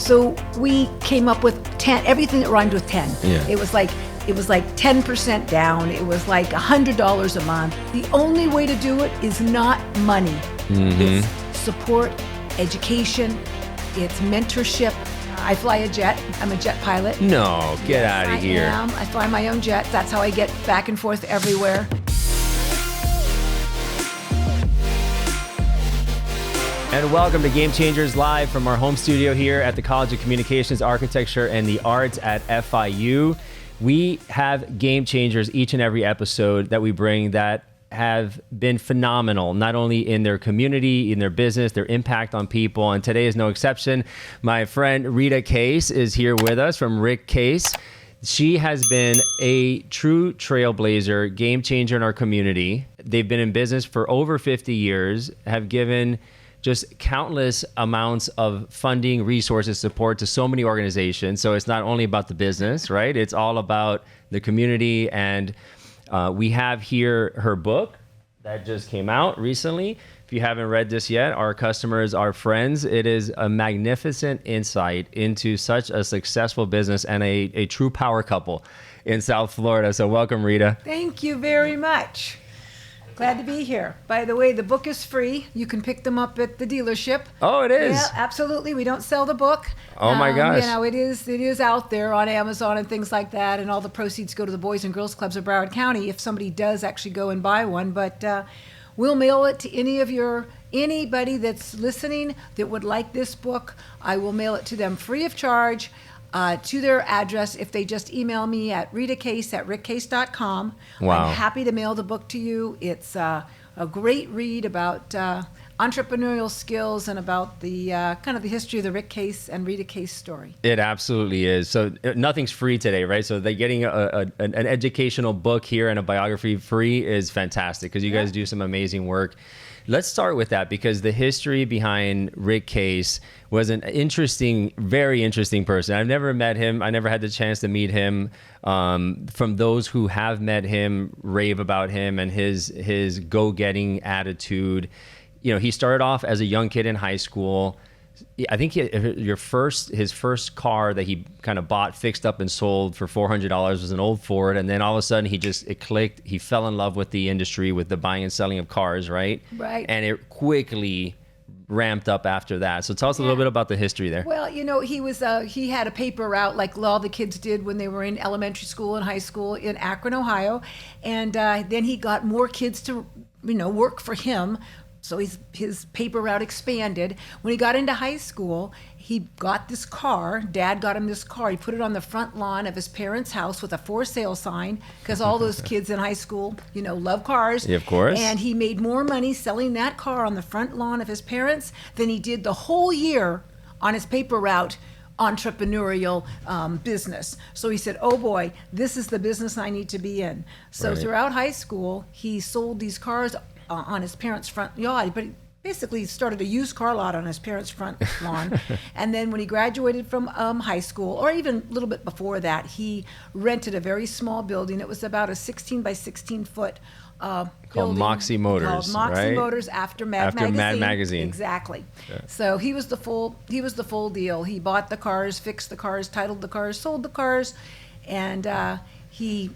So we came up with 10, everything that rhymed with 10. Yeah. It was like 10% down. It was like $100 a month. The only way to do it is not money. It's support, education, it's mentorship. I fly a jet. I'm a jet pilot. No, get out of here. I fly my own jet. That's how I get back and forth everywhere. And welcome to Game Changers live from our home studio here at the College of Communications, Architecture, and the Arts at FIU. We have Game Changers each and every episode that we bring that have been phenomenal, not only in their community, in their business, their impact on people. And today is no exception. My friend Rita Case is here with us from Rita Case. She has been a true trailblazer, game changer in our community. They've been in business for over 50 years, have given just countless amounts of funding, resources, support to so many organizations. So it's not only about the business, right? It's all about the community. And we have here her book that just came out recently. If you haven't read this yet, Our Customers, Our Friends. It is a magnificent insight into such a successful business and a true power couple in South Florida. So welcome, Rita. Thank you very much. Glad to be here. By the way, the book is free. You can pick them up at the dealership. Oh, it is? Yeah, absolutely. We don't sell the book. Oh my gosh. You know, it is out there on Amazon and things like that, and all the proceeds go to the Boys and Girls Clubs of Broward County if somebody does actually go and buy one. But we'll mail it to anybody that's listening that would like this book. I will mail it to them free of charge. To their address if they just email me at ritacase@ritcase.com. Wow. I'm happy to mail the book to you. It's a great read about entrepreneurial skills and about the kind of the history of the Rita Case and Rita Case story. It absolutely is. So nothing's free today, right? So they're getting an educational book here and a biography free is fantastic because you guys do some amazing work. Let's start with that because the history behind Rita Case was an interesting, very interesting person. I've never met him. I never had the chance to meet him. From those who have met him, rave about him and his go-getting attitude. You know, he started off as a young kid in high school. I think his first car that he kind of bought, fixed up and sold for $400 was an old Ford. And then all of a sudden it clicked. He fell in love with the industry, with the buying and selling of cars, right? Right. And it quickly ramped up after that. So tell us a little bit about the history there. Well, you know, he had a paper route like all the kids did when they were in elementary school and high school in Akron, Ohio. And then he got more kids to, work for him. So his paper route expanded. When he got into high school, he got this car. Dad got him this car. He put it on the front lawn of his parents' house with a for sale sign because all those kids in high school, love cars. Yeah, of course. And he made more money selling that car on the front lawn of his parents than he did the whole year on his paper route entrepreneurial business. So he said, oh boy, this is the business I need to be in. So throughout high school, he sold these cars on his parents' front yard, but he basically started a used car lot on his parents' front lawn. And then when he graduated from high school, or even a little bit before that, he rented a very small building. It was about a 16 by 16 foot called Moxie Motors, called Moxie right? Motors after Mad Magazine. Exactly. Yeah. So he was the full deal. He bought the cars, fixed the cars, titled the cars, sold the cars, and he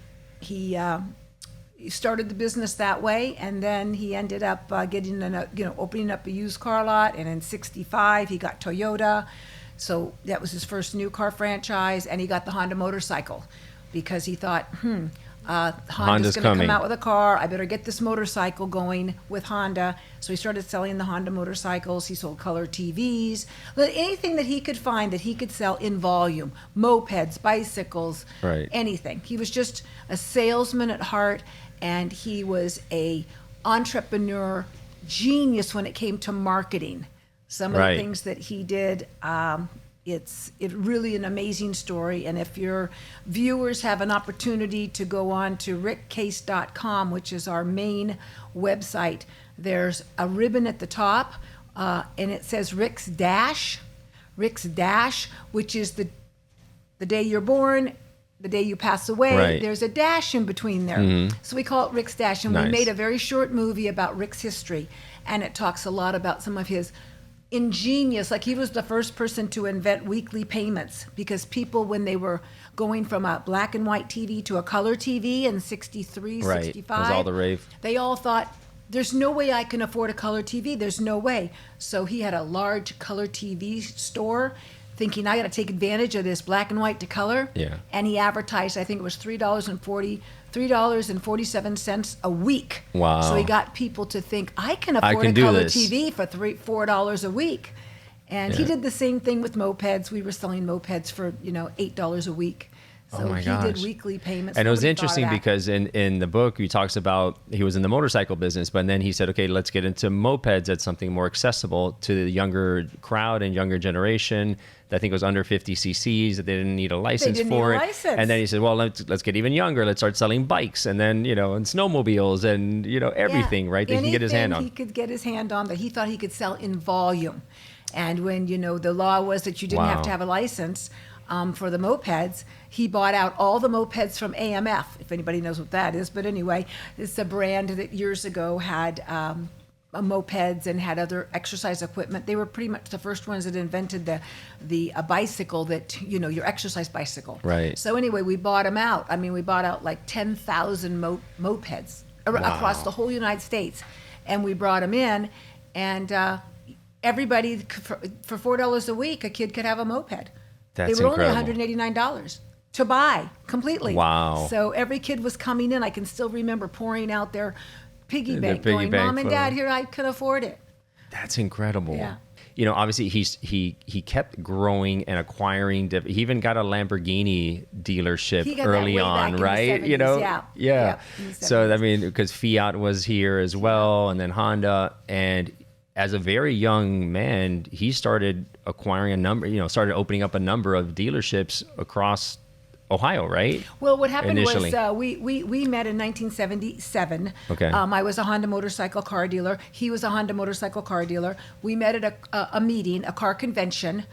started the business that way, and then he ended up opening up a used car lot. And in '65, he got Toyota, so that was his first new car franchise. And he got the Honda motorcycle because he thought, Honda's going to come out with a car. I better get this motorcycle going with Honda. So he started selling the Honda motorcycles. He sold color TVs, anything that he could find that he could sell in volume, mopeds, bicycles, anything. He was just a salesman at heart. And he was a entrepreneur genius when it came to marketing. Some of the things that he did, it's really an amazing story. And if your viewers have an opportunity to go on to ritcase.com, which is our main website, there's a ribbon at the top, and it says Rick's Dash, which is the day you're born, the day you pass away, there's a dash in between there. So we call it Rick's Dash. And we made a very short movie about Rick's history. And it talks a lot about some of his ingenious. Like, he was the first person to invent weekly payments, because people, when they were going from a black and white TV to a color TV in 63, Right. 65, It was all the rave. they all thought, there's no way I can afford a color TV. There's no way. So he had a large color TV store, thinking, I got to take advantage of this black and white to color. Yeah. And he advertised, I think it was $3.47 a week. Wow. So he got people to think, I can afford can a do color this. TV for $4 a week. And he Yeah. did the same thing with mopeds. We were selling mopeds for, $8 a week. So Oh my he did gosh. weekly payments. And it was Nobody thought of interesting that. because in the book, he talks about he was in the motorcycle business, but then he said, okay, let's get into mopeds. That's something more accessible to the younger crowd and younger generation. I think it was under 50 cc's, that they didn't need a license didn't for need a it. license. And then he said, well, let's get even younger. Let's start selling bikes, and then, and snowmobiles, and, everything, Yeah. right? That he can get his hand Anything on. he could get his hand on that he thought he could sell in volume. And when, the law was that you didn't have Wow. to have a license for the mopeds, he bought out all the mopeds from AMF, if anybody knows what that is. But anyway, it's a brand that years ago had mopeds and had other exercise equipment. They were pretty much the first ones that invented a bicycle that, your exercise bicycle. Right. So anyway, we bought them out. I mean, we bought out like 10,000 mopeds across the whole United States. And we brought them in, and everybody, for $4 a week, a kid could have a moped. That's they were incredible. only $189 to buy completely. Wow. So every kid was coming in. I can still remember pouring out their piggy Their bank, piggy going, bank Mom and for- Dad, here, I can afford it. That's incredible. Yeah. Obviously he kept growing and acquiring. He even got a Lamborghini dealership He got that early way back on, in the right? 70s, yeah, in the So 70s. because Fiat was here as well, and then Honda, and as a very young man, he started acquiring a number. Started opening up a number of dealerships across Ohio, right? Well, what happened Initially. was we met in 1977. Okay. I was a Honda motorcycle car dealer. He was a Honda motorcycle car dealer. We met at a meeting, a car convention.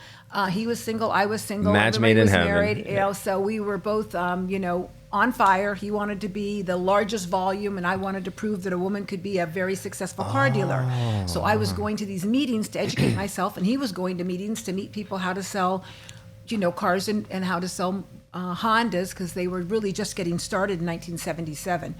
He was single, I was single. Match Everybody made in was heaven. married. Yeah. So we were both, on fire. He wanted to be the largest volume, and I wanted to prove that a woman could be a very successful car dealer. So I was going to these meetings to educate myself, and he was going to meetings to meet people how to sell, cars and how to sell Hondas, because they were really just getting started in 1977.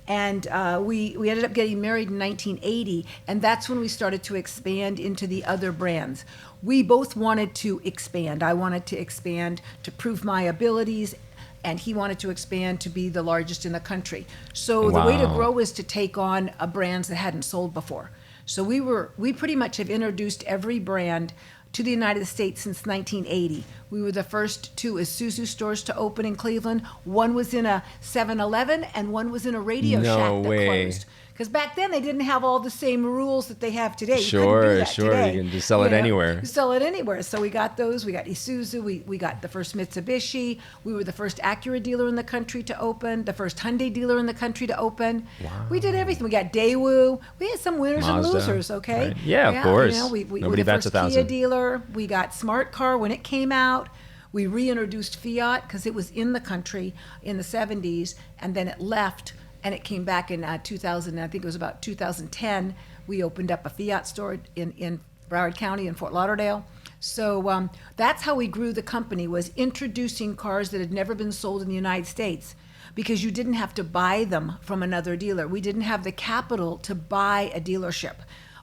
And we ended up getting married in 1980, and that's when we started to expand into the other brands. We both wanted to expand. I wanted to expand to prove my abilities, and he wanted to expand to be the largest in the country. So the way to Wow. grow is to take on brands that hadn't sold before. So we pretty much have introduced every brand to the United States since 1980. We were the first two Isuzu stores to open in Cleveland. One was in a 7-Eleven and one was in a Radio No Shack that way. closed. Because back then they didn't have all the same rules that they have today. You couldn't Sure, do that sure. today. You can just sell it anywhere. You sell it anywhere. So we got those. We got Isuzu. We got the first Mitsubishi. We were the first Acura dealer in the country to open. The first Hyundai dealer in the country to open. Wow. We did everything. We got Daewoo. We had some winners and Mazda. losers. Okay. Right. Yeah, of course. We Nobody were the bats first 1,000. Kia dealer. We got Smart Car when it came out. We reintroduced Fiat because it was in the country in the 70s, and then it left, and it came back in 2000. I think it was about 2010. We opened up a Fiat store in Broward County in Fort Lauderdale. So that's how we grew the company, was introducing cars that had never been sold in the United States, because you didn't have to buy them from another dealer. We didn't have the capital to buy a dealership,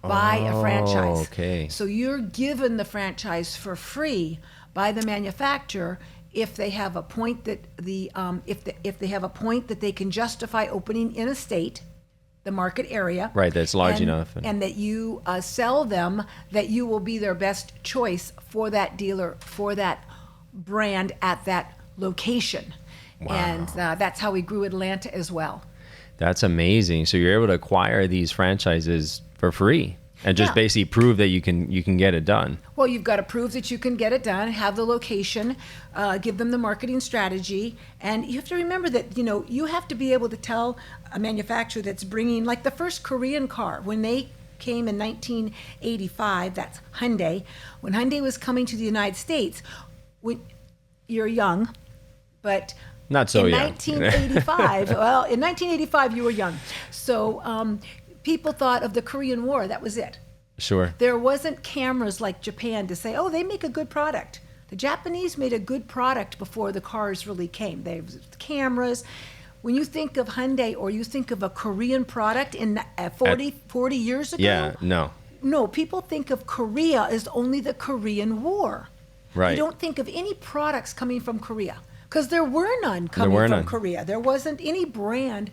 buy a franchise. Okay. So you're given the franchise for free by the manufacturer if they have a point that if they have a point that they can justify opening in a state, the market area, Right, that's large and- enough. and that you sell them, that you will be their best choice for that dealer, for that brand at that location. Wow. And that's how we grew Atlanta as well. That's amazing. So you're able to acquire these franchises for free and just Yeah. basically prove that you can get it done. Well, you've got to prove that you can get it done, have the location, give them the marketing strategy, and you have to remember that, you have to be able to tell a manufacturer that's bringing, like the first Korean car, when they came in 1985, that's Hyundai. When Hyundai was coming to the United States, you're young, but Not so in young. 1985, well, in 1985 you were young. So people thought of the Korean War, that was it. Sure. There wasn't cameras like Japan to say, oh, they make a good product. The Japanese made a good product before the cars really came. They have cameras. When you think of Hyundai or you think of a Korean product in 40 years ago, Yeah, no. No, people think of Korea as only the Korean War. Right. You don't think of any products coming from Korea because there were none coming from Korea. There wasn't any brand.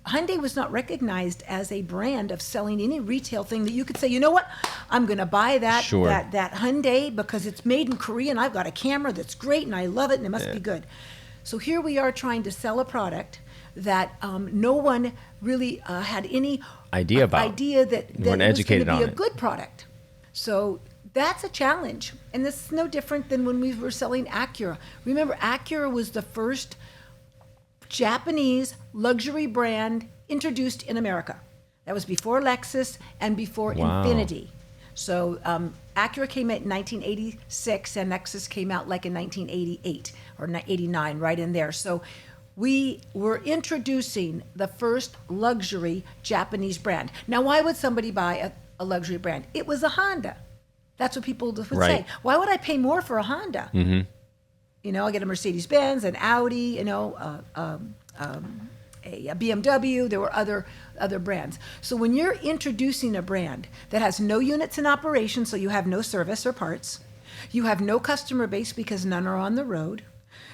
Hyundai was not recognized as a brand of selling any retail thing that you could say, you know what, I'm going to buy that Hyundai because it's made in Korea and I've got a camera that's great and I love it and it must be good. So here we are trying to sell a product that no one really had any idea that it was going to be a good product. So that's a challenge. And this is no different than when we were selling Acura. Remember, Acura was the first Japanese luxury brand introduced in America. That was before Lexus and before Infiniti. So Acura came out in 1986 and Lexus came out like in 1988 or 89, right in there. So we were introducing the first luxury Japanese brand. Now, why would somebody buy a luxury brand? It was a Honda. That's what people would say. Why would I pay more for a Honda? Mm-hmm. You know, I get a Mercedes-Benz, an Audi, you know, a BMW. There were other brands. So when you're introducing a brand that has no units in operation, so you have no service or parts, you have no customer base because none are on the road,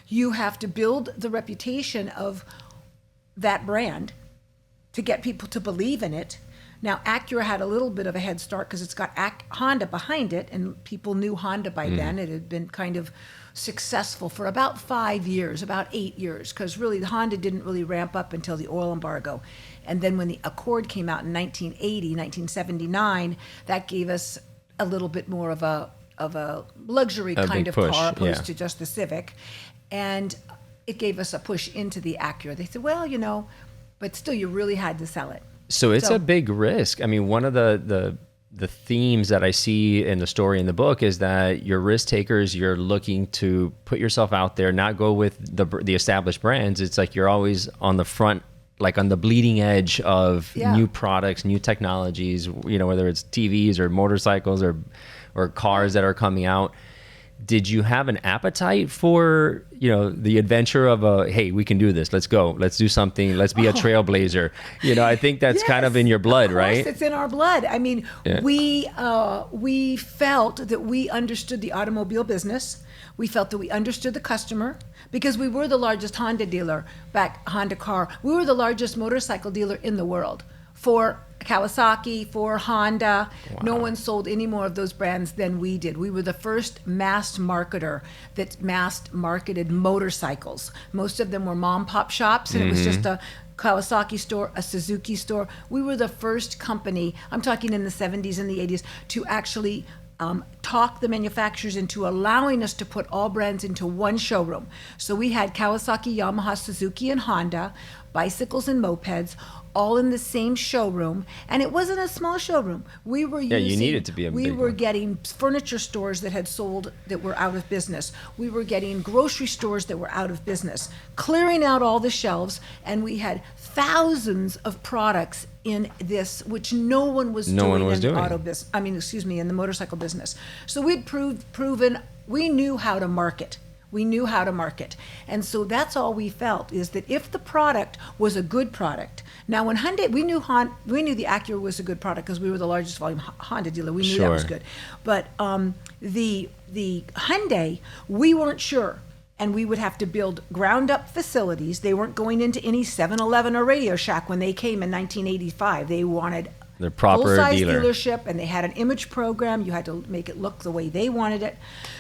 you have to build the reputation of that brand to get people to believe in it. Now, Acura had a little bit of a head start because it's got Honda behind it, and people knew Honda by then. It had been kind of successful for about 5 years, about 8 years, because really the Honda didn't really ramp up until the oil embargo. And then when the Accord came out in 1979, that gave us a little bit more of a luxury kind of push, car opposed to just the Civic. And it gave us a push into the Acura. They said, well, you know, but still you really had to sell it. So it's a big risk. I mean, one of the themes that I see in the story in the book is that you're risk takers. You're looking to put yourself out there, not go with the established brands. It's like you're always on the front, like on the bleeding edge of new products, new technologies, you know, whether it's TVs or motorcycles or cars that are coming out. Did you have an appetite for, you know, the adventure of hey, we can do this. Let's go. Let's do something. Let's be a trailblazer. You know, I think that's kind of in your blood, right? It's in our blood. I mean, we felt that we understood the automobile business. We felt that we understood the customer because we were the largest Honda dealer Honda car. We were the largest motorcycle dealer in the world for Kawasaki, for Honda. Wow. No one sold any more of those brands than we did. We were the first mass marketer that mass marketed motorcycles. Most of them were mom pop shops, and it was just a Kawasaki store, a Suzuki store. We were the first company, I'm talking in the 70s and the 80s, to actually talk the manufacturers into allowing us to put all brands into one showroom. So we had Kawasaki, Yamaha, Suzuki, and Honda, bicycles and mopeds, all in the same showroom, and it wasn't a small showroom. We were using, you needed to be a big one. Getting furniture stores that had sold that were out of business. We were getting grocery stores that were out of business, clearing out all the shelves, and we had thousands of products in this, which no one was doing in the auto business. In the motorcycle business. So we'd proven we knew how to market. And so that's all we felt, is that if the product was a good product. Now, when Hyundai, we knew the Acura was a good product because we were the largest volume Honda dealer. We knew that was good. But the Hyundai, we weren't sure. And we would have to build ground-up facilities. They weren't going into any 7-Eleven or Radio Shack when they came in 1985. They wanted their proper full-size dealership, and they had an image program. You had to make it look the way they wanted it.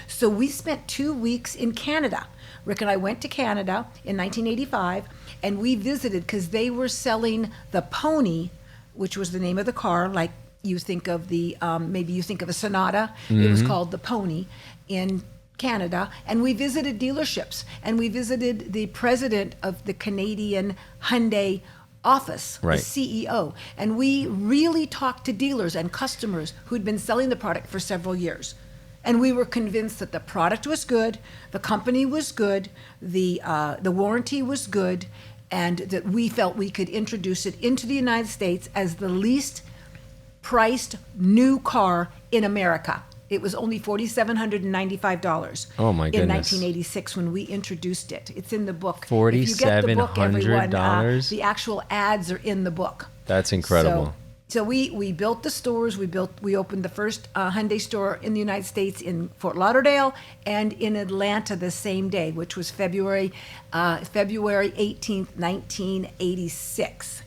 So we spent 2 weeks in Canada. Rick and I went to Canada in 1985, and we visited because they were selling the Pony, which was the name of the car, like you think of maybe you think of a Sonata. It was called the Pony in Canada, and we visited dealerships, and we visited the president of the Canadian Hyundai office, the CEO, and we really talked to dealers and customers who'd been selling the product for several years. And we were convinced that the product was good, the company was good, the warranty was good, and that we felt we could introduce it into the United States as the least priced new car in America. It was only $4,795. Oh my goodness. In 1986 when we introduced it. It's in the book. $4,700? If you get the book, everyone, the actual ads are in the book. That's incredible. So we built the stores. We opened the first Hyundai store in the United States in Fort Lauderdale and in Atlanta the same day, which was February 18th, 1986.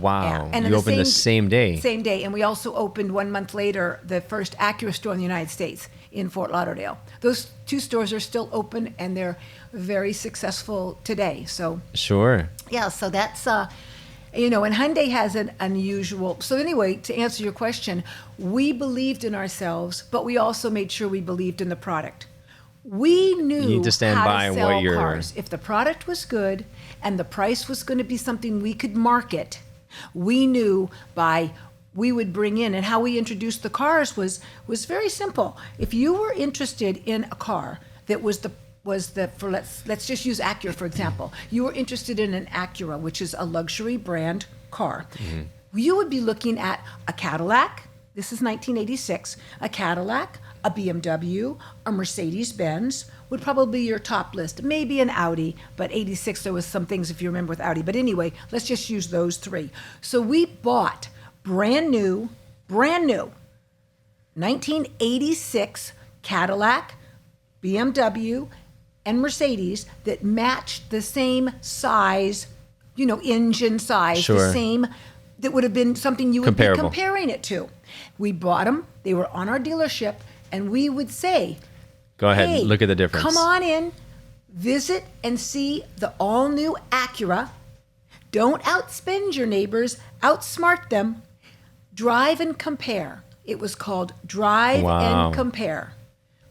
Wow. Yeah. And you opened the same day. Same day. And we also opened 1 month later the first Acura store in the United States in Fort Lauderdale. Those two stores are still open and they're very successful today. So sure. Yeah, so that's and Hyundai has an unusual. So anyway, to answer your question, we believed in ourselves, but we also made sure we believed in the product. We knew you need to stand how by to sell what you're... cars. If the product was good and the price was going to be something we could market, we knew we would bring in, and how we introduced the cars was very simple. If you were interested in a car that was let's just use Acura for example. You were interested in an Acura, which is a luxury brand car. Mm-hmm. You would be looking at a Cadillac. This is 1986. A Cadillac, a BMW, a Mercedes-Benz would probably be your top list. Maybe an Audi, but 86 there was some things if you remember with Audi. But anyway, let's just use those three. So we bought brand new 1986 Cadillac, BMW, and Mercedes that matched the same size, engine size, sure. the same, that would have been something you would comparable. Be comparing it to. We bought them, they were on our dealership, and we would say, go ahead, hey, look at the difference. Come on in, visit and see the all-new Acura. Don't outspend your neighbors, outsmart them. Drive and compare. It was called Drive and Compare.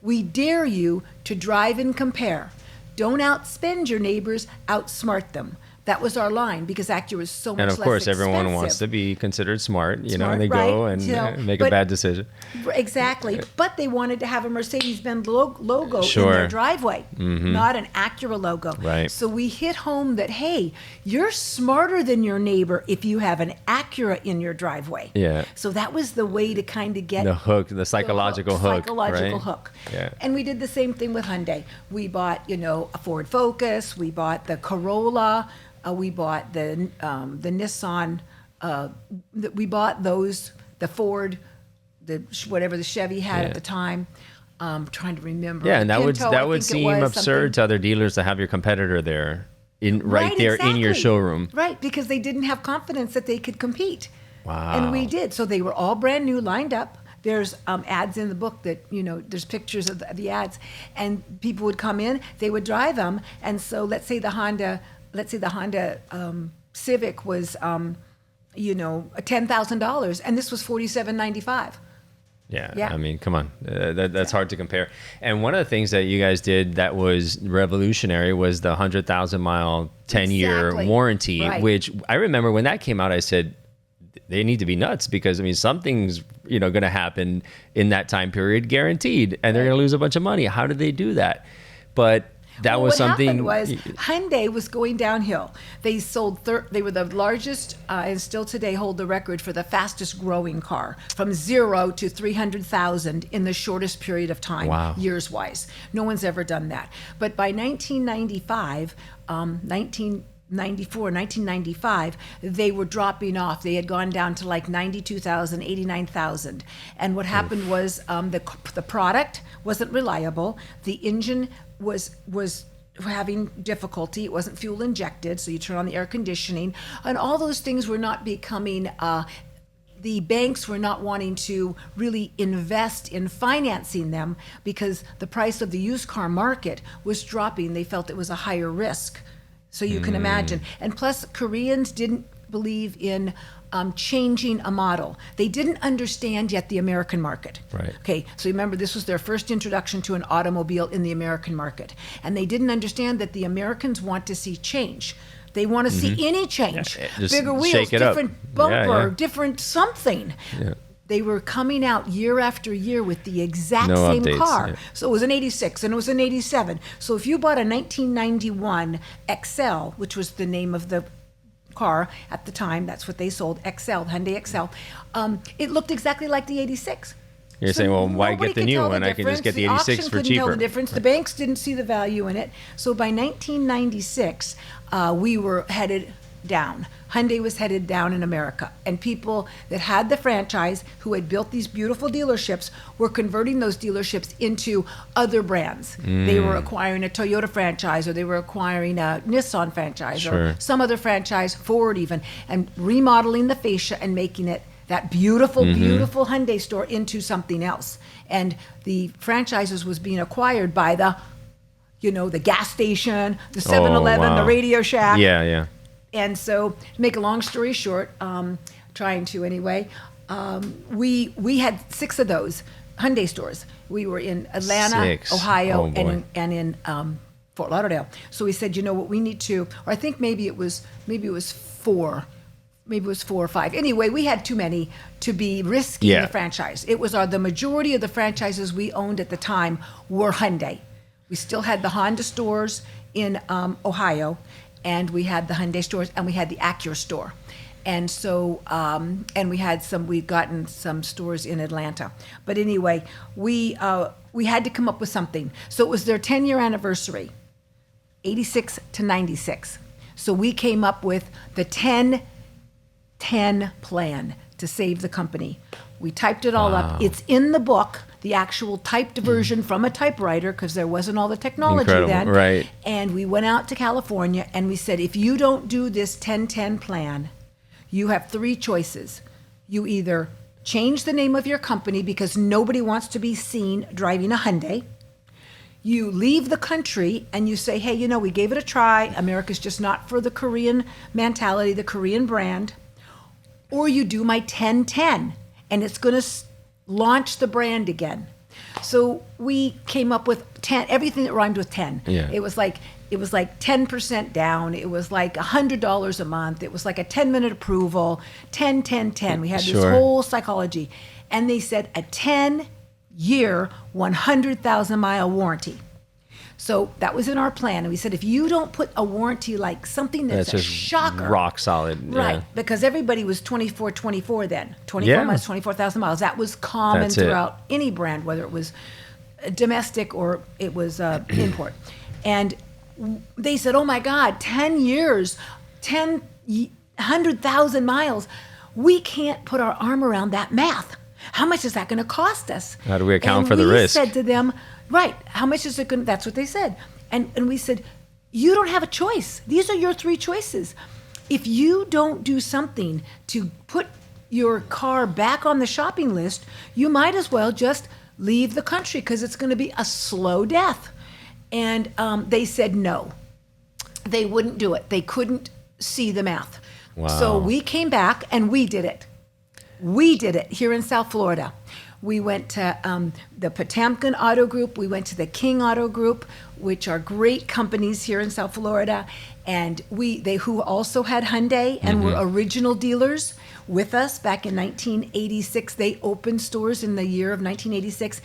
We dare you to drive and compare. Don't outspend your neighbors, outsmart them. That was our line because Acura is so much less expensive. And of course, everyone wants to be considered smart, and they right? go and make a bad decision. Exactly. But they wanted to have a Mercedes-Benz logo sure. in their driveway, not an Acura logo. Right. So we hit home that, hey, you're smarter than your neighbor if you have an Acura in your driveway. Yeah. So that was the way to kind of get the hook, the psychological hook. Psychological right? hook. Yeah. And we did the same thing with Hyundai. We bought, a Ford Focus. We bought the Corolla. We bought the Nissan. We bought those, the Ford, whatever the Chevy had at the time. Trying to remember. Yeah, and that Pinto, would seem absurd to other dealers to have your competitor there, right there in your showroom. Right, because they didn't have confidence that they could compete. Wow. And we did. So they were all brand new, lined up. There's ads in the book that, there's pictures of the ads. And people would come in, they would drive them. And so let's say the Honda Civic was, $10,000, and this was $4,795. Yeah, I mean, come on. That's hard to compare. And one of the things that you guys did that was revolutionary was the 100,000-mile, 10-year warranty, right. Which I remember when that came out, I said, they need to be nuts because, something's, going to happen in that time period, guaranteed, and they're going to lose a bunch of money. How did they do that? But that was something. What happened was Hyundai was going downhill. They sold. They were the largest, and still today hold the record for the fastest growing car, from 0 to 300,000 in the shortest period of time, years wise. No one's ever done that. But by 1995, 1995, they were dropping off. They had gone down to like 92,000, 89,000. And what happened was the product wasn't reliable. The engine was having difficulty. It wasn't fuel injected, so you turn on the air conditioning. And all those things were not becoming, the banks were not wanting to really invest in financing them because the price of the used car market was dropping. They felt it was a higher risk. So you can imagine. And plus, Koreans didn't believe in changing a model. They didn't understand yet the American market. Right. Okay, so remember, this was their first introduction to an automobile in the American market. And they didn't understand that the Americans want to see change. They want to see any change. Yeah, bigger wheels, different bumper, different something. Yeah. They were coming out year after year with the exact same updates, car. Yeah. So it was an 86 and it was an 87. So if you bought a 1991 XL, which was the name of the car at the time. That's what they sold, XL, Hyundai XL. It looked exactly like the 86. You're saying, well, why get the new one? I can just get the 86 auction for couldn't cheaper. tell the difference. The banks didn't see the value in it. So by 1996, we were headed down. Hyundai was headed down in America. And people that had the franchise, who had built these beautiful dealerships, were converting those dealerships into other brands. They were acquiring a Toyota franchise, or they were acquiring a Nissan franchise, or some other franchise, Ford even, and remodeling the fascia and making it that beautiful, beautiful Hyundai store into something else. And the franchises was being acquired by the, the gas station, the 7-Eleven, the Radio Shack. Yeah. And so, to make a long story short, trying to anyway, we had 6 of those Hyundai stores. We were in Atlanta, Ohio, and in Fort Lauderdale. So we said, what we need to, or I think maybe it was 4. Maybe it was 4 or 5. Anyway, we had too many to be risking the franchise. It was the majority of the franchises we owned at the time were Hyundai. We still had the Honda stores in Ohio, and we had the Hyundai stores, and we had the Acura store. And so, and we'd gotten some stores in Atlanta. But anyway, we had to come up with something. So it was their 10-year anniversary, 86 to 96. So we came up with the 10 plan to save the company. We typed it all up. It's in the book, the actual typed version from a typewriter, because there wasn't all the technology then. Right. And we went out to California and we said, if you don't do this 10-10 plan, you have 3 choices. You either change the name of your company because nobody wants to be seen driving a Hyundai. You leave the country and you say, hey, we gave it a try. America's just not for the Korean mentality, the Korean brand. Or you do my 10-10, and it's going to launch the brand again. So we came up with 10, everything that rhymed with 10. Yeah. It was like 10% down. It was like $100 a month. It was like a 10-minute approval, 10, 10, 10. We had this whole psychology. And they said a 10-year, 100,000-mile warranty. So that was in our plan. And we said, if you don't put a warranty, like something that's a just shocker. Rock solid. Right. Yeah. Because everybody was 24 then. 24 miles, 24,000 miles. That was common throughout any brand, whether it was domestic or it was import. And they said, oh my God, 10 years, 100,000 miles. We can't put our arm around that math. How much is that going to cost us? How do we account for the risk? And we said to them, right, how much is it going to, that's what they said. And we said, you don't have a choice. These are your 3 choices. If you don't do something to put your car back on the shopping list, you might as well just leave the country because it's going to be a slow death. And they said no. They wouldn't do it. They couldn't see the math. Wow. So we came back and we did it. We did it here in South Florida. We went to the Potamkin Auto Group. We went to the King Auto Group, which are great companies here in South Florida. And who also had Hyundai and were original dealers with us back in 1986. They opened stores in the year of 1986.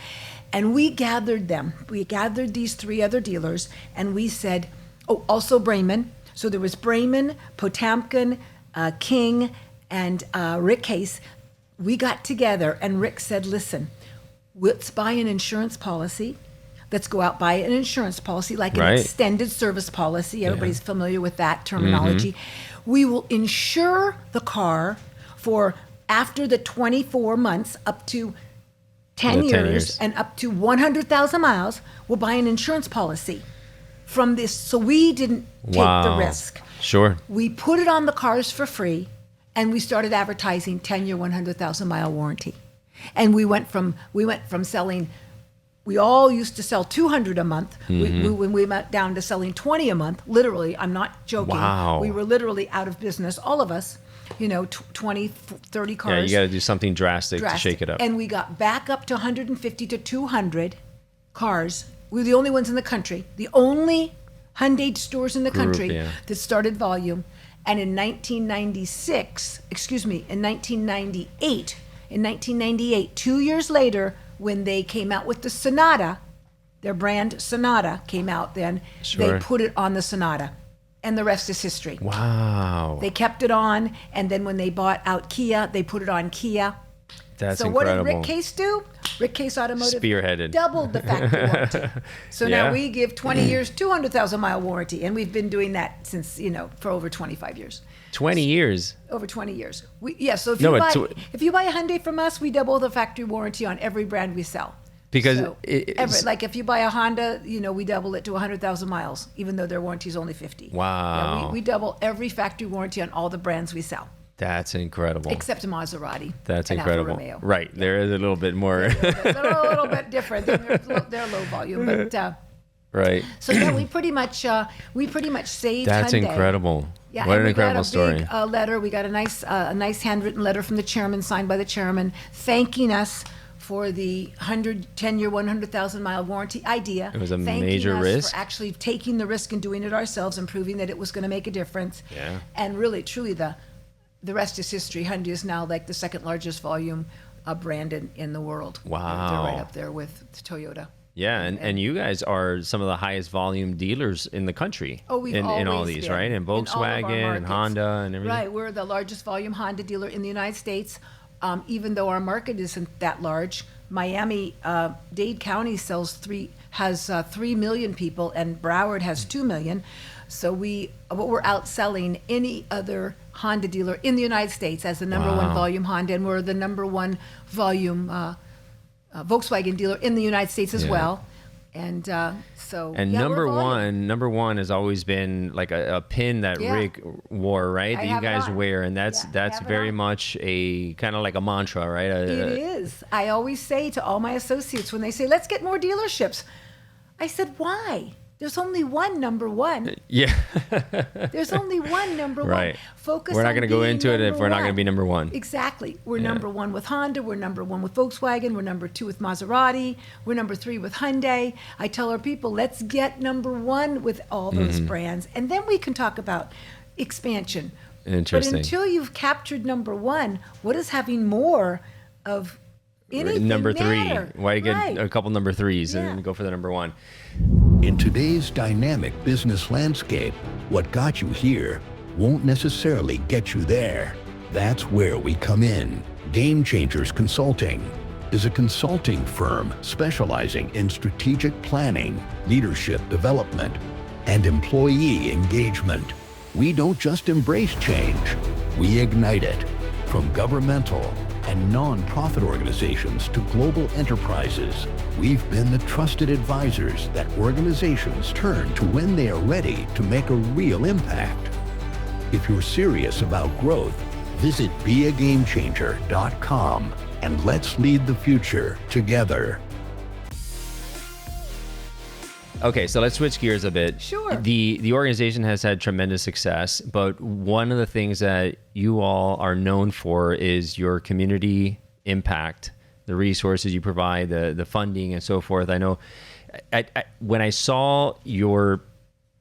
And we gathered them. We gathered these 3 other dealers, and we said, also Brayman. So there was Brayman, Potamkin, King, and Rita Case. We got together, and Rick said, listen, let's buy an insurance policy. Let's go out, buy an insurance policy, like an extended service policy. Everybody's familiar with that terminology. We will insure the car for after the 24 months up to 10 years and up to 100,000 miles. We'll buy an insurance policy from this. So we didn't take the risk. Sure. We put it on the cars for free. And we started advertising 10-year, 100,000-mile warranty. And we went from selling, we all used to sell 200 a month. When we went down to selling 20 a month, literally, I'm not joking. Wow. We were literally out of business, all of us, 20, 30 cars. Yeah, you got to do something drastic to shake it up. And we got back up to 150 to 200 cars. We were the only ones in the country, the only Hyundai stores in the country that started volume. And in 1998, 2 years later, when they came out with the Sonata, their brand Sonata came out then, they put it on the Sonata. and the rest is history. Wow. They kept it on, and then when they bought out Kia, they put it on Kia. That's so incredible. what did Rita Case do? Rita Case Automotive Spearheaded. doubled the factory warranty. So Yeah. now we give 20 years, 200,000 mile warranty, and we've been doing that since, for over 25 years. 20 years. Over 20 years. So if you buy a Hyundai from us, we double the factory warranty on every brand we sell. Because like if you buy a Honda, we double it to 100,000 miles, even though their warranty is only 50. Wow. Yeah, we double every factory warranty on all the brands we sell. That's incredible. Except a Maserati. That's and incredible. Alfa Romeo. Right. Yeah. There is a little bit more. They're a little bit different. They're low volume, but right. So yeah, we pretty much saved That's Hyundai. incredible. Yeah, what and an incredible story. We got a big letter. We got a nice handwritten letter from the chairman, signed by the chairman, thanking us for the 10-year, 100,000 mile warranty idea. It was a thanking major us risk. for actually taking the risk and doing it ourselves and proving that it was going to make a difference. Yeah. And really, truly, the rest is history. Hyundai is now like the second largest volume brand in the world. Wow. They're right up there with Toyota. Yeah, and you guys are some of the highest volume dealers in the country. Oh, we've in all always these, been. right? And In all of our Volkswagen and markets. Honda and everything. Right, we're the largest volume Honda dealer in the United States. Even though our market isn't that large, Miami-Dade County has 3 million people, and Broward has 2 million. So we're outselling any other Honda dealer in the United States as the number one volume Honda, and we're the number one volume Volkswagen dealer in the United States as well. And number one has always been like a pin that Rick wore, right? That you guys wear, and that's very much a kind of like a mantra, right? It is. I always say to all my associates when they say, "Let's get more dealerships," I said, "Why? There's only one number one." Yeah. There's only one number one. Right. Focus. We're not going to go into it if we're not going to be number one. Exactly. We're number one with Honda. We're number one with Volkswagen. We're number two with Maserati. We're number three with Hyundai. I tell our people, let's get number one with all those brands, and then we can talk about expansion. Interesting. But until you've captured number one, what is having more of anything number three? matter? Why get Right. a couple number threes Yeah. and go for the number one? In today's dynamic business landscape, what got you here won't necessarily get you there. That's where we come in. Gamechangers Consulting is a consulting firm specializing in strategic planning, leadership development, and employee engagement. We don't just embrace change, we ignite it. From governmental and non-profit organizations to global enterprises, we've been the trusted advisors that organizations turn to when they are ready to make a real impact. If you're serious about growth, visit beagamenchanger.com and let's lead the future together. Okay, so let's switch gears a bit. Sure. The organization has had tremendous success, but one of the things that you all are known for is your community impact, the resources you provide, the funding and so forth. I know when I saw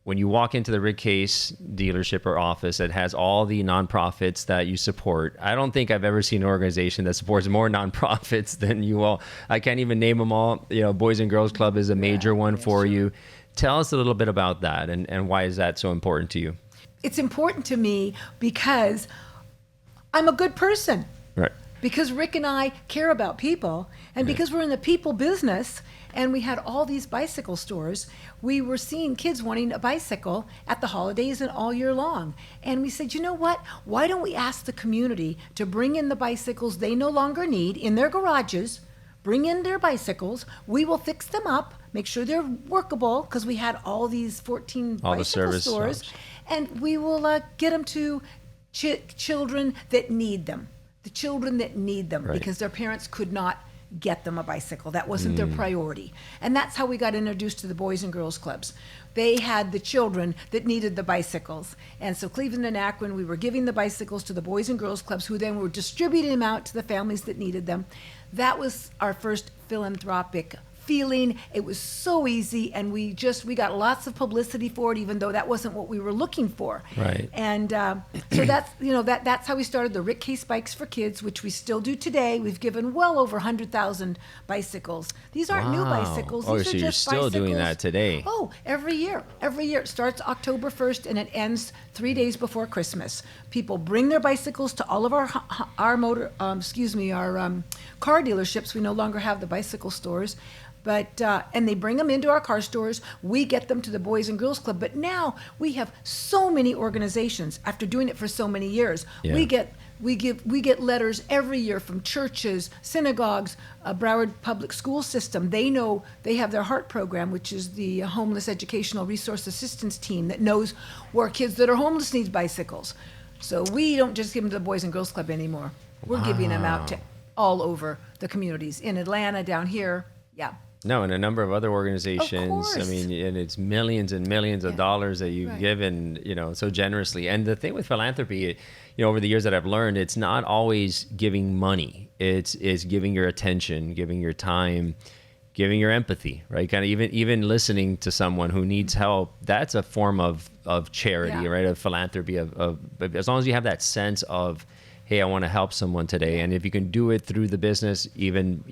when you walk into the Rita Case dealership or office that has all the nonprofits that you support, I don't think I've ever seen an organization that supports more nonprofits than you all. I can't even name them all. Boys and Girls Club is a major one for you. Tell us a little bit about that and why is that so important to you? It's important to me because I'm a good person. Right. Because Rick and I care about people, and because we're in the people business, and we had all these bicycle stores, we were seeing kids wanting a bicycle at the holidays and all year long. And we said, you know what? Why don't we ask the community to bring in the bicycles they no longer need in their garages, bring in their bicycles, we will fix them up, make sure they're workable, because we had all these 14 all bicycle the service stores, shops. and we will get them to children that need them. The children that need them, because their parents could not get them a bicycle. That wasn't their priority. And that's how we got introduced to the Boys and Girls Clubs. They had the children that needed the bicycles. And so Cleveland and Akron, we were giving the bicycles to the Boys and Girls Clubs, who then were distributing them out to the families that needed them. That was our first philanthropic feeling. It was so easy, and we got lots of publicity for it, even though that wasn't what we were looking for. Right. And so that's how we started the Rita Case Bikes for Kids, which we still do today. We've given well over 100,000 bicycles. These aren't new Wow. bicycles. Oh, These so are you're just still doing bicycles. that today. Oh, every year. Every year. It starts October 1st and it ends 3 days before Christmas. People bring their bicycles to all of our car dealerships. We no longer have the bicycle stores. But and they bring them into our car stores. We get them to the Boys and Girls Club. But now we have so many organizations. After doing it for so many years, Yeah. we get letters every year from churches, synagogues, Broward Public School System. They know they have their HEART program, which is the Homeless Educational Resource Assistance Team that knows where kids that are homeless need bicycles. So we don't just give them to the Boys and Girls Club anymore. We're giving them out to all over the communities in Atlanta, down here. Yeah. No, and a number of other organizations. course. I mean, and it's millions and millions of dollars that you've Right. given, so generously. And the thing with philanthropy, over the years that I've learned, it's not always giving money. It's giving your attention, giving your time, giving your empathy, right? Kind of even listening to someone who needs help. That's a form of charity, Yeah. right? Of philanthropy. But as long as you have that sense of, hey, I want to help someone today, and if you can do it through the business, even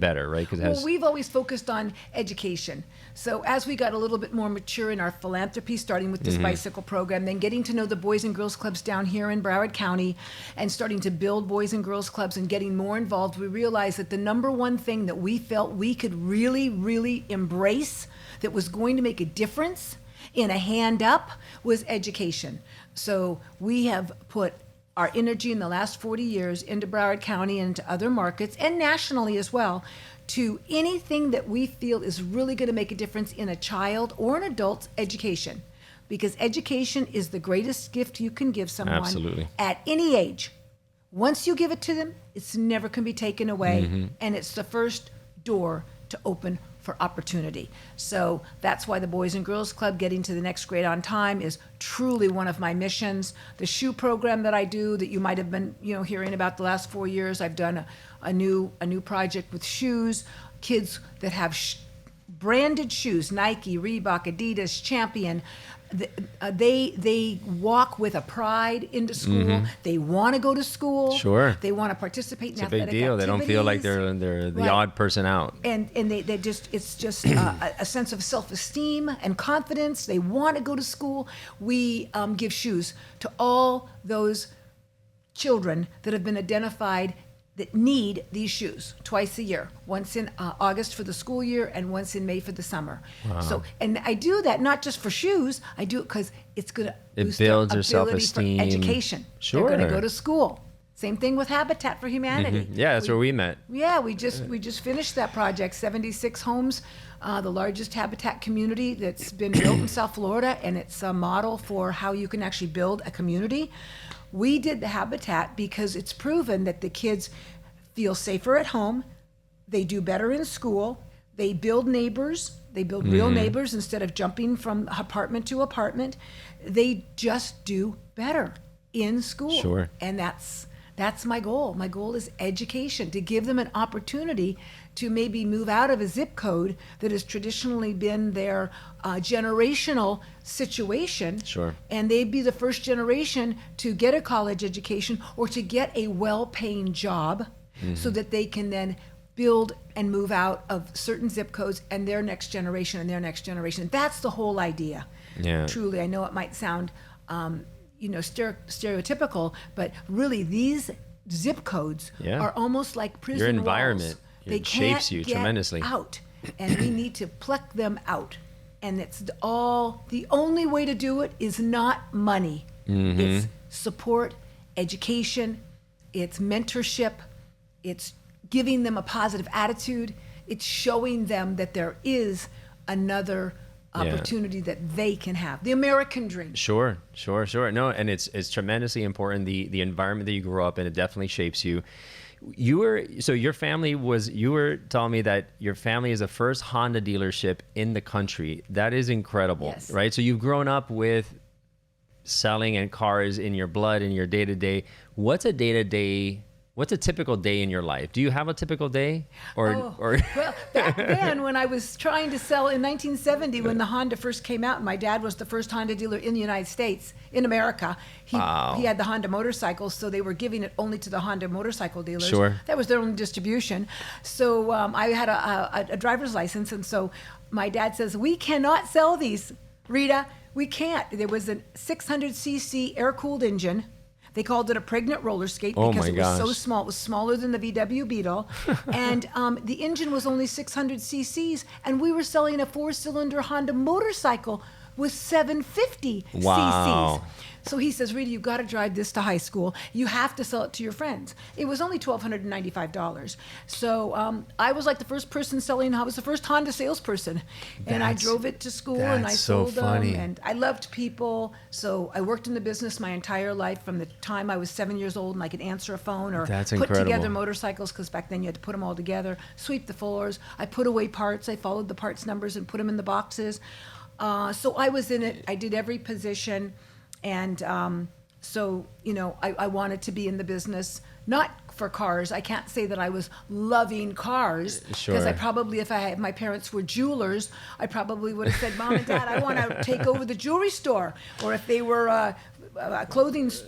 better, right? Because Well, we've always focused on education. So as we got a little bit more mature in our philanthropy, starting with this bicycle program, then getting to know the Boys and Girls Clubs down here in Broward County, and starting to build Boys and Girls Clubs and getting more involved, we realized that the number one thing that we felt we could really, really embrace that was going to make a difference in a hand up was education. So we have put our energy in the last 40 years into Broward County and into other markets and nationally as well to anything that we feel is really going to make a difference in a child or an adult's education. Because education is the greatest gift you can give someone Absolutely. at any age. Once you give it to them, it's never can be taken away, and it's the first door to open for opportunity. So that's why the Boys and Girls Club, getting to the next grade on time, is truly one of my missions. The shoe program that I do, that you might have been hearing about the last 4 years, I've done a new project with shoes. Kids that have branded shoes, Nike, Reebok, Adidas, Champion, they walk with a pride into school. They want to go to school. Sure. They want to participate in it's a athletic big deal. They don't feel like activities. they're the Right. odd person out. And they just, it's just a sense of self-esteem and confidence. They want to go to school. We give shoes to all those children that have been identified that need these shoes twice a year, once in August for the school year and once in May for the summer. So, and I do that not just for shoes. I do it because it's going to boost builds their their ability self-esteem. for education. Sure. They're going to go to school. Same thing with Habitat for Humanity. Yeah, that's where we met. Yeah, we just finished that project, 76 homes, the largest habitat community that's been built in South Florida, and it's a model for how you can actually build a community. We did the habitat because it's proven that the kids feel safer at home, they do better in school, they build neighbors, they build real neighbors instead of jumping from apartment to apartment. They just do better in school. Sure. And that's my goal. My goal is education, to give them an opportunity to maybe move out of a zip code that has traditionally been their generational situation. Sure. And they'd be the first generation to get a college education or to get a well-paying job so that they can then build and move out of certain zip codes and their next generation and their next generation. That's the whole idea. Yeah. Truly, I know it might sound stereotypical, but really these zip codes Yeah. are almost like prison Your walls. environment, They it shapes can't you get tremendously. out, and we need to pluck them out. And it's the only way to do it is not money. It's support, education, it's mentorship, it's giving them a positive attitude, it's showing them that there is another opportunity that they can have. The American dream. Sure. No, and it's tremendously important. The environment that you grew up in, it definitely shapes you. You were telling me that your family is the first Honda dealership in the country. That is incredible, Yes. right? So you've grown up with selling and cars in your blood, in your day-to-day. What's a day-to-day What's a typical day in your life? Do you have a typical day? Or Well, back then, when I was trying to sell in 1970, when the Honda first came out, and my dad was the first Honda dealer in the United States, in America. He had the Honda motorcycles, so they were giving it only to the Honda motorcycle dealers. Sure. That was their own distribution. So I had a driver's license, and so my dad says, we cannot sell these, Rita. We can't. There was a 600cc air-cooled engine. They called it a pregnant roller skate because it was so small. It was smaller than the VW Beetle. And the engine was only 600 cc's. And we were selling a 4-cylinder Honda motorcycle with 750 cc's. So he says, Rita, you've got to drive this to high school. You have to sell it to your friends. It was only $1,295. So I was like the first person selling. I was the first Honda salesperson. And I drove it to school and I sold them. And I loved people. So I worked in the business my entire life from the time I was 7 years old and I could answer a phone or put together motorcycles, because back then you had to put them all together, sweep the floors. I put away parts. I followed the parts numbers and put them in the boxes. So I was in it. I did every position. And so, you know, I wanted to be in the business, not for cars. I can't say that I was loving cars, because I probably, if my parents were jewelers, I probably would have said, Mom and Dad, I want to take over the jewelry store. Or if they were a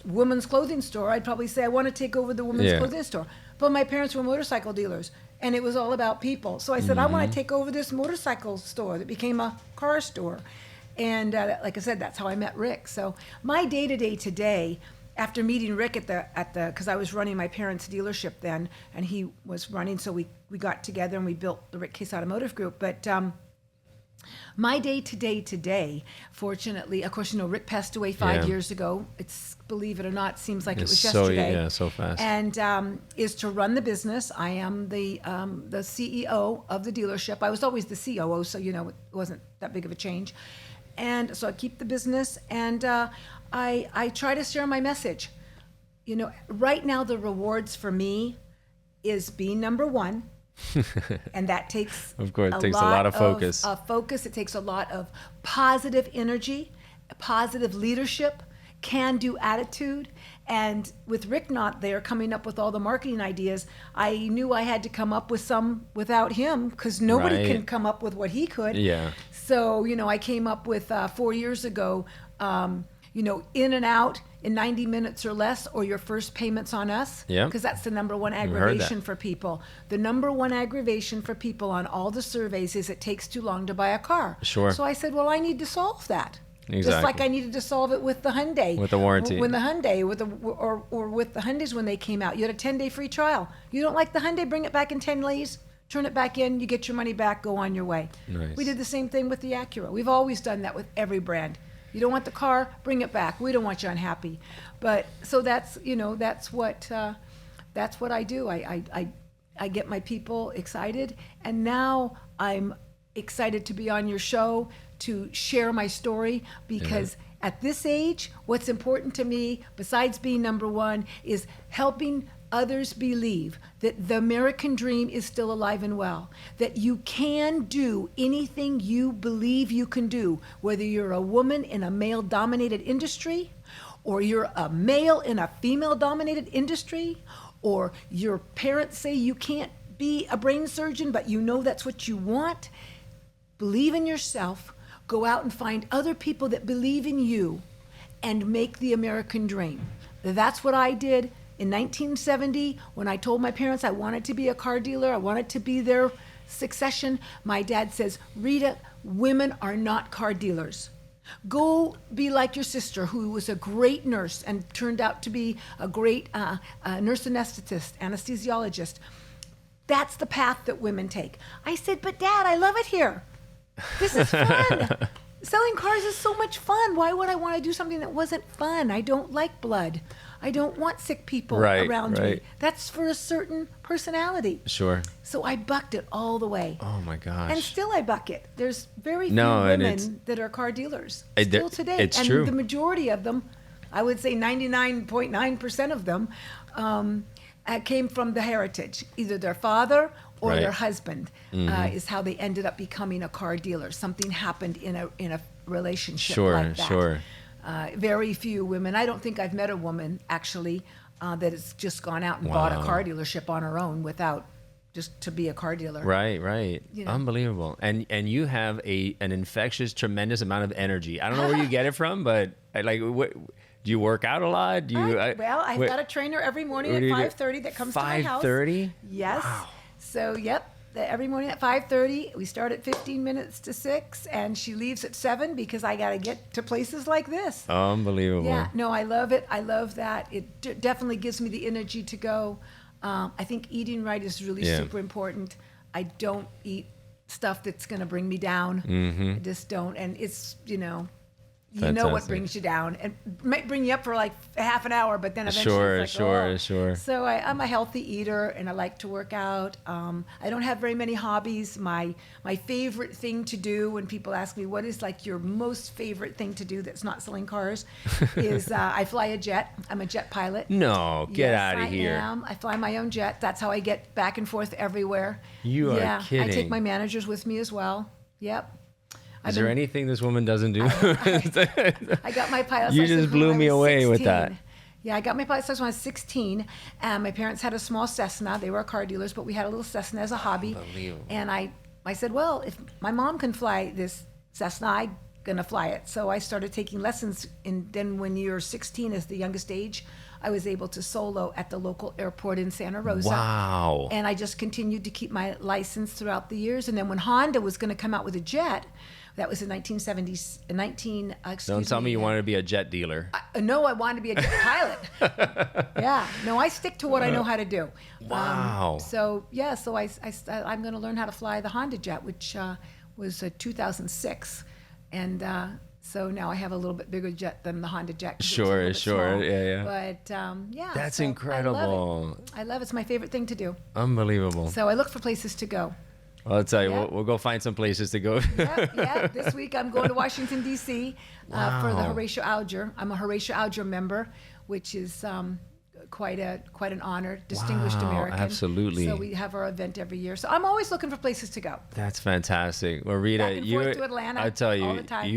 women's clothing store, I'd probably say, I want to take over the women's clothing store. But my parents were motorcycle dealers, and it was all about people. So I said, I want to take over this motorcycle store that became a car store. And like I said, that's how I met Rick. So my day-to-day today, after meeting Rick because I was running my parents' dealership then, and he was running, so we got together and we built the Rita Case Automotive Group. But my day-to-day today, fortunately, of course, you know, Rick passed away 5 years ago. It's, believe it or not, seems like it was yesterday. So fast. And is to run the business. I am the CEO of the dealership. I was always the COO, so, you know, it wasn't that big of a change. And so I keep the business, and I try to share my message. You know, right now the rewards for me is being number one, and that takes of course it takes a lot of focus. It takes a lot of positive energy, positive leadership, can-do attitude. And with Rick not there coming up with all the marketing ideas, I knew I had to come up with some without him, because nobody can come up with what he could. Yeah. So, you know, I came up with 4 years ago, you know, in and out in 90 minutes or less, or your first payment's on us. Yeah. Because that's the number one aggravation for people. The number one aggravation for people on all the surveys is it takes too long to buy a car. Sure. So I said, well, I need to solve that. Exactly. Just like I needed to solve it with the Hyundai. With the warranty. When the Hyundai, or with the Hyundais when they came out, you had a 10-day free trial. You don't like the Hyundai, bring it back in 10 days. Turn it back in, you get your money back, go on your way. Nice. We did the same thing with the Acura. We've always done that with every brand. You don't want the car, bring it back. We don't want you unhappy. But so that's, you know, that's what I do. I get my people excited, and now I'm excited to be on your show to share my story, because at this age, what's important to me, besides being number one, is helping others believe that the American dream is still alive and well, that you can do anything you believe you can do, whether you're a woman in a male-dominated industry, or you're a male in a female-dominated industry, or your parents say you can't be a brain surgeon, but you know that's what you want. Believe in yourself, go out and find other people that believe in you, and make the American dream. That's what I did. In 1970, when I told my parents I wanted to be a car dealer, I wanted to be their succession, my dad says, Rita, women are not car dealers. Go be like your sister, who was a great nurse and turned out to be a great nurse anesthetist, anesthesiologist. That's the path that women take. I said, but Dad, I love it here. This is fun. Selling cars is so much fun. Why would I want to do something that wasn't fun? I don't like blood. I don't want sick people around me. That's for a certain personality. Sure. So I bucked it all the way. Oh my gosh. And still I buck it. There's very few women that are car dealers still today. It's true. And the majority of them, I would say 99.9% of them, came from the heritage. Either their father or their husband is how they ended up becoming a car dealer. Something happened in a relationship like that. Very few women. I don't think I've met a woman, actually, that has just gone out and bought a car dealership on her own without just to be a car dealer. Right. You know? Unbelievable. And you have an infectious, tremendous amount of energy. I don't know where you get it from, but like, what, do you work out a lot? Do you? I've got a trainer every morning at 5:30 that comes to my house. 5:30? Yes. Wow. So, every morning at 5:30. We start at 15 minutes to 6, and she leaves at 7 because I got to get to places like this. Unbelievable. Yeah, no, I love it. I love that. It definitely gives me the energy to go. I think eating right is really super important. I don't eat stuff that's going to bring me down. I just don't. And it's, you know what brings you down. It might bring you up for like half an hour, but then eventually it's like, Sure. So I'm a healthy eater, and I like to work out. I don't have very many hobbies. My favorite thing to do when people ask me, what is like your most favorite thing to do that's not selling cars, is I fly a jet. I'm a jet pilot. No, get out of here. I fly my own jet. That's how I get back and forth everywhere. You are kidding. I take my managers with me as well. Yep. Is there anything this woman doesn't do? I got my pilot's license. You just blew me away with that. Yeah, I got my pilot's license when I was 16. My parents had a small Cessna. They were car dealers, but we had a little Cessna as a hobby. Unbelievable. And I said, well, if my mom can fly this Cessna, I'm going to fly it. So I started taking lessons. And then when you're 16 is the youngest age, I was able to solo at the local airport in Santa Rosa. Wow. And I just continued to keep my license throughout the years. And then when Honda was going to come out with a jet, that was in 1970s. Don't tell me you wanted to be a jet dealer. No, I wanted to be a jet pilot. Yeah. No, I stick to what I know how to do. Wow. I'm going to learn how to fly the Honda jet, which was 2006. And so now I have a little bit bigger jet than the Honda jet. Sure. Small. Yeah. But That's incredible. I love it. It's my favorite thing to do. Unbelievable. So I look for places to go. Well, I'll tell you, we'll go find some places to go. Yeah. This week I'm going to Washington, D.C. For the Horatio Alger. I'm a Horatio Alger member, which is quite an honor, distinguished American. Absolutely. So we have our event every year. So I'm always looking for places to go. That's fantastic. Well, Rita, back and forth to Atlanta, I tell all you, the time.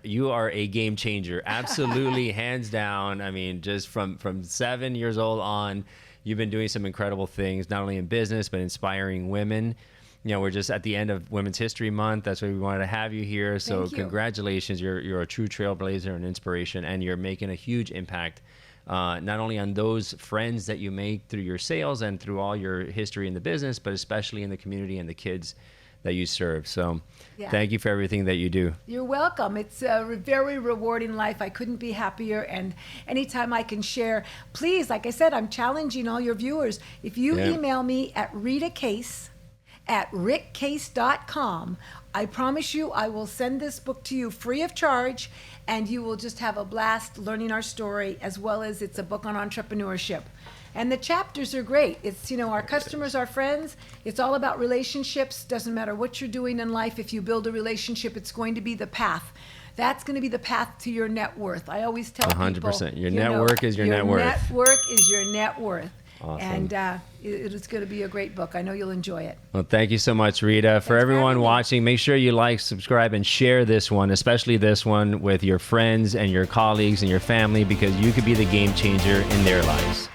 you are a game changer. Absolutely, hands down. I mean, just from 7 years old on, you've been doing some incredible things, not only in business but inspiring women. You know, we're just at the end of Women's History Month. That's why we wanted to have you here. So Thank you. Congratulations. You're a true trailblazer and inspiration, and you're making a huge impact, not only on those friends that you make through your sales and through all your history in the business, but especially in the community and the kids that you serve. So Thank you for everything that you do. You're welcome. It's a very rewarding life. I couldn't be happier. And anytime I can share, please, like I said, I'm challenging all your viewers. If you email me at Rita Case at rickcase.com, I promise you I will send this book to you free of charge, and you will just have a blast learning our story, as well as it's a book on entrepreneurship. And the chapters are great. It's, our customers, our friends. It's all about relationships. Doesn't matter what you're doing in life. If you build a relationship, it's going to be the path. That's going to be the path to your net worth. I always tell 100%. people. Your network is your net worth. Your network is your net worth. Awesome. And it's going to be a great book. I know you'll enjoy it. Well, thank you so much, Rita. For everyone watching, make sure you like, subscribe, and share this one, especially this one, with your friends and your colleagues and your family, because you could be the game changer in their lives.